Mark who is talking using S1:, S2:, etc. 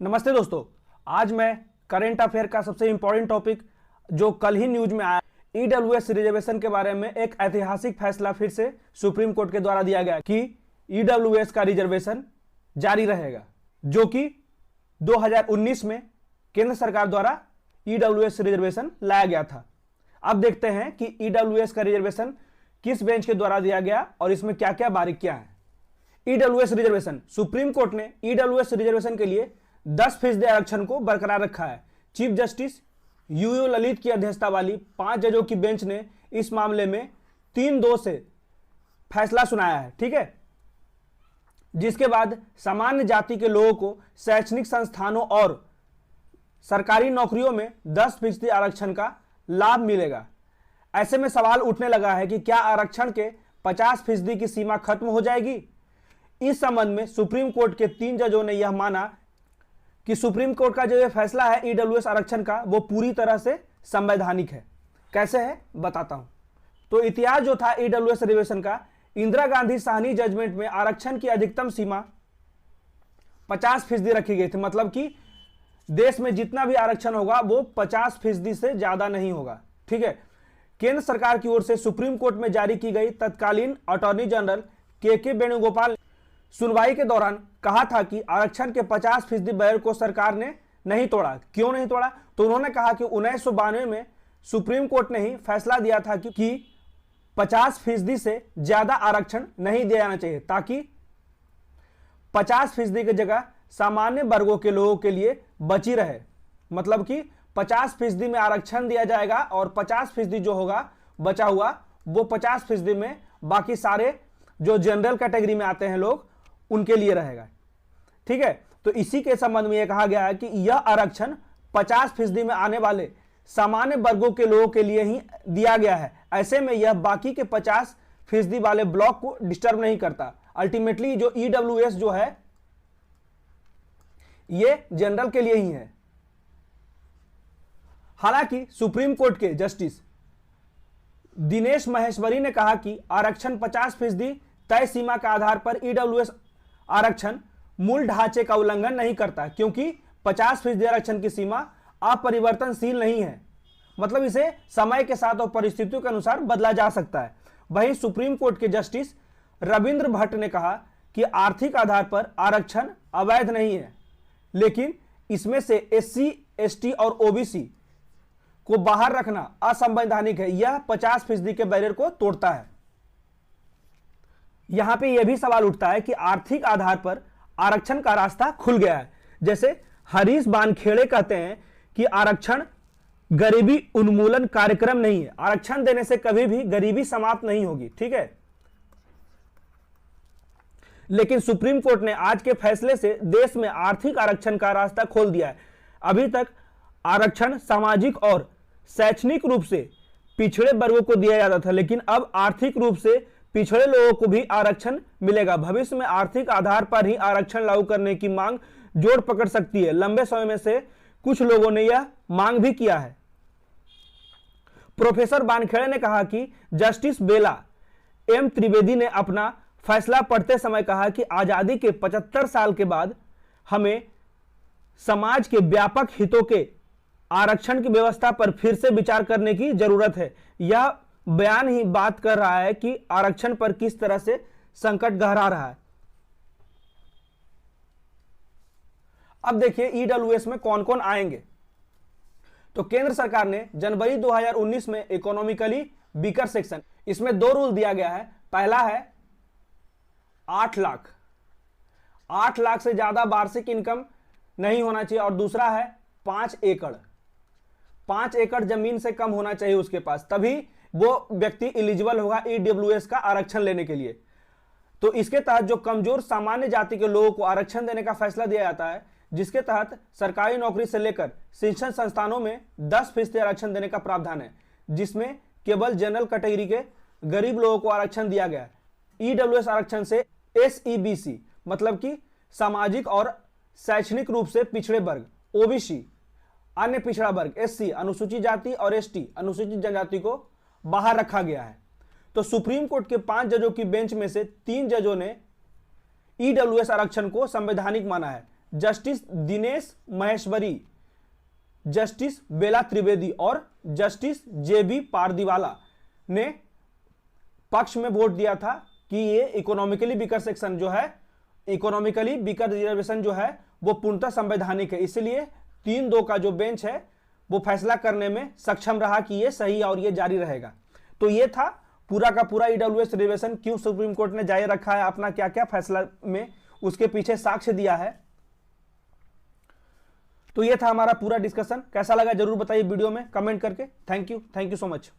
S1: नमस्ते दोस्तों, आज मैं करंट अफेयर का सबसे इंपॉर्टेंट टॉपिक जो कल ही न्यूज में आया, ईडब्ल्यूएस रिजर्वेशन के बारे में एक ऐतिहासिक फैसला फिर से सुप्रीम कोर्ट के द्वारा दिया गया कि ईडब्ल्यूएस का रिजर्वेशन जारी रहेगा, जो कि 2019 में केंद्र सरकार द्वारा ईडब्ल्यूएस रिजर्वेशन लाया गया था। अब देखते हैं कि ईडब्ल्यूएस का रिजर्वेशन किस बेंच के द्वारा दिया गया और इसमें क्या क्या बारीकियां हैं। ईडब्ल्यूएस रिजर्वेशन, सुप्रीम कोर्ट ने ईडब्ल्यूएस रिजर्वेशन के लिए 10% आरक्षण को बरकरार रखा है। चीफ जस्टिस यूयू ललित की अध्यक्षता वाली 5 जजों की बेंच ने इस मामले में 3-2 से फैसला सुनाया है, ठीक है, जिसके बाद सामान्य जाति के लोगों को शैक्षणिक संस्थानों और सरकारी नौकरियों में 10% आरक्षण का लाभ मिलेगा। ऐसे में सवाल उठने लगा है कि क्या आरक्षण के 50% की सीमा खत्म हो जाएगी। इस संबंध में सुप्रीम कोर्ट के 3 जजों ने यह माना कि सुप्रीम कोर्ट का जो यह फैसला है ईडब्ल्यूएस आरक्षण का, वो पूरी तरह से संवैधानिक है। कैसे है बताता हूं। तो इतिहास जो था ईडब्ल्यूएस रिजर्वेशन का, इंदिरा गांधी साहनी जजमेंट में आरक्षण की अधिकतम सीमा 50% रखी गई थी। मतलब कि देश में जितना भी आरक्षण होगा वो 50% से ज्यादा नहीं होगा, ठीक है। केंद्र सरकार की ओर से सुप्रीम कोर्ट में जारी की गई तत्कालीन अटॉर्नी जनरल के वेणुगोपाल सुनवाई के दौरान कहा था कि आरक्षण के 50% बैरियर को सरकार ने नहीं तोड़ा। क्यों नहीं तोड़ा? तो उन्होंने कहा कि 1992 में सुप्रीम कोर्ट ने ही फैसला दिया था कि 50% से ज्यादा आरक्षण नहीं दिया जाना चाहिए, ताकि 50% की जगह सामान्य वर्गों के लोगों के लिए बची रहे। मतलब कि 50% में आरक्षण दिया जाएगा और 50% जो होगा बचा हुआ, वो 50% में बाकी सारे जो जनरल कैटेगरी में आते हैं लोग, उनके लिए रहेगा, ठीक है। तो इसी के संबंध में यह कहा गया है कि यह आरक्षण 50% में आने वाले सामान्य वर्गों के लोगों के लिए ही दिया गया है। ऐसे में यह बाकी के 50% वाले ब्लॉक को डिस्टर्ब नहीं करता। अल्टीमेटली जो ईडब्ल्यूएस जो है ये जनरल के लिए ही है। हालांकि सुप्रीम कोर्ट के जस्टिस दिनेश माहेश्वरी ने कहा कि आरक्षण 50% तय सीमा के आधार पर ईडब्ल्यूएस आरक्षण मूल ढांचे का उल्लंघन नहीं करता, क्योंकि 50% आरक्षण की सीमा अपरिवर्तनशील नहीं है। मतलब इसे समय के साथ और परिस्थितियों के अनुसार बदला जा सकता है। वहीं सुप्रीम कोर्ट के जस्टिस रविंद्र भट्ट ने कहा कि आर्थिक आधार पर आरक्षण अवैध नहीं है, लेकिन इसमें से एससी, एसटी और ओबीसी को बाहर रखना असंवैधानिक है। यह 50% के बैरियर को तोड़ता है। यहां पे यह भी सवाल उठता है कि आर्थिक आधार पर आरक्षण का रास्ता खुल गया है। जैसे हरीश बानखेड़े कहते हैं कि आरक्षण गरीबी उन्मूलन कार्यक्रम नहीं है। आरक्षण देने से कभी भी गरीबी समाप्त नहीं होगी, ठीक है। लेकिन सुप्रीम कोर्ट ने आज के फैसले से देश में आर्थिक आरक्षण का रास्ता खोल दिया है। अभी तक आरक्षण सामाजिक और शैक्षणिक रूप से पिछड़े वर्गों को दिया जाता था, लेकिन अब आर्थिक रूप से पिछड़े लोगों को भी आरक्षण मिलेगा। भविष्य में आर्थिक आधार पर ही आरक्षण लागू करने की मांग जोर पकड़ सकती है। लंबे समय में से कुछ लोगों ने यह मांग भी किया है। प्रोफेसर बानखेड़े ने कहा कि जस्टिस बेला एम त्रिवेदी ने अपना फैसला पढ़ते समय कहा कि आजादी के 75 साल के बाद हमें समाज के व्यापक हितों के आरक्षण की व्यवस्था पर फिर से विचार करने की जरूरत है। यह बयान ही बात कर रहा है कि आरक्षण पर किस तरह से संकट गहरा रहा है। अब देखिए ईडब्ल्यूएस में कौन कौन आएंगे। तो केंद्र सरकार ने जनवरी 2019 में इकोनॉमिकली वीकर सेक्शन, इसमें 2 रूल दिया गया है। पहला है 8 लाख, 8 लाख से ज्यादा वार्षिक इनकम नहीं होना चाहिए, और दूसरा है 5 एकड़, 5 एकड़ जमीन से कम होना चाहिए उसके पास, तभी वो व्यक्ति एलिजिबल होगा ईडब्ल्यूएस का आरक्षण लेने के लिए। तो इसके तहत जो कमजोर सामान्य जाति के लोगों को आरक्षण देने का फैसला दिया जाता है, जिसके तहत सरकारी नौकरी से लेकर शिक्षण संस्थानों में 10% आरक्षण देने का प्रावधान है, जिसमें केवल जनरल कैटेगरी के गरीब लोगों को आरक्षण दिया गया है। ईडब्ल्यूएस आरक्षण से एसईबीसी मतलब कि सामाजिक और शैक्षणिक रूप से पिछड़े वर्ग, ओबीसी अन्य पिछड़ा वर्ग, एससी अनुसूचित जाति और एसटी अनुसूचित जनजाति को बाहर रखा गया है। तो सुप्रीम कोर्ट के 5 जजों की बेंच में से 3 जजों ने ईडब्ल्यूएस आरक्षण को संवैधानिक माना है, जस्टिस दिनेश महेश्वरी, जस्टिस बेला त्रिवेदी और जस्टिस जे.बी. पारदीवाला ने पक्ष में वोट दिया था कि ये इकोनॉमिकली वीकर सेक्शन जो है, इकोनॉमिकली वीकर रिजर्वेशन जो है वो पूर्णतः संवैधानिक है। इसलिए 3-2 का जो बेंच है वो फैसला करने में सक्षम रहा कि ये सही है और ये जारी रहेगा। तो ये था पूरा का पूरा ईडब्ल्यूएस रिजर्वेशन क्यों सुप्रीम कोर्ट ने जारी रखा है, अपना क्या क्या फैसला में उसके पीछे साक्ष्य दिया है। तो ये था हमारा पूरा डिस्कशन। कैसा लगा जरूर बताइए वीडियो में कमेंट करके। Thank you so much.